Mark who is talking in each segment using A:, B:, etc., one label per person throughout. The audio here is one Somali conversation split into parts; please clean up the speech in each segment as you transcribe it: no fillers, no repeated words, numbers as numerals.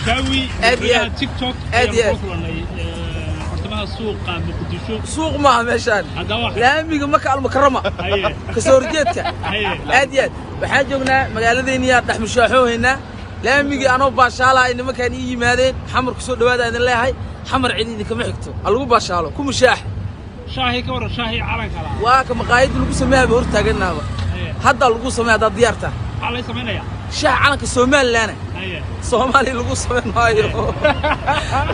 A: مشاوي تيك توك السوق مقدشو
B: سوق ما مشان لا ميغا مكة المكرمة كسورجيتك أديت بحاجونا مقالدين يا دحم شاحو هنا لا ميغا أنا باشالا إن مكان يجي مادين حمر كسور دوادا إن الله هاي حمر عيني كم يحكتو ألقو باشالو كم شاح
A: شاهي كورة شاهي على كلا
B: واكم قايد لقو سميها بورتا قلنا هذا لقو سميها هذا ديارته
A: على سمينا يا
B: شاح عنك السومال لنا Soomaali lagu sameyn maayo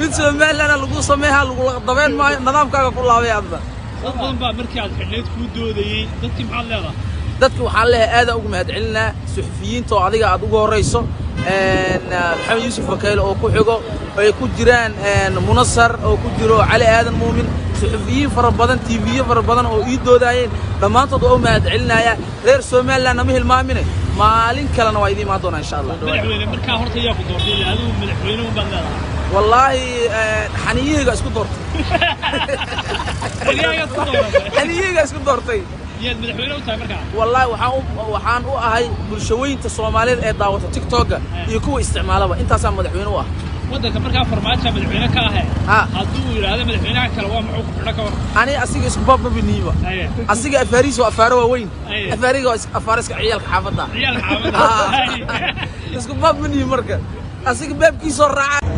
B: mid Soomaali lana lagu sameeyaa lagu dabeen maayo nidaamkaaga ku laabay adba
A: dad badan baa markii aad xilneed ku doodayay dadkii maxaa leedahay
B: dadku waxaan leeyahay aad ugu mahad celinaa suxufiyiinta oo adiga aad ugu horeyso maxamed yuusuf wakail oo ku xigo ay ku jiraan munasar oo ku jiro cali aadan muumin suxufiyiin fara badan TV fara badan oo ii doodayeen dhamaantood oo mahad celinaya reer Soomaaliland ma hilmaaminay maalin kalena waa idin ma doona insha Allah
A: madaxweyne marka horta yaa ku doortay adigu madaxweyne u badan
B: wallahi xaniyiga isku doortay xaniyiga isku doortay
A: yaad madaxweyne u tahay marka
B: wallahi waxaan u ahay bulshooyinta Soomaaliyeed ee daawata TikTok iyo kuwa isticmaalaba intaas aan madaxweyne u ah
A: wadanka marka farmaajo madaxweyne ka ah haduu yiraahdo madaxweynaha kale waa maxuu ku xidha ka war
B: ani asiga isku baab ma biniiba asiga afariis waa afaaro waaweyn afariga afaariska ciyalka xaafada isku baab ma nihi marka asiga baabkiisa raaca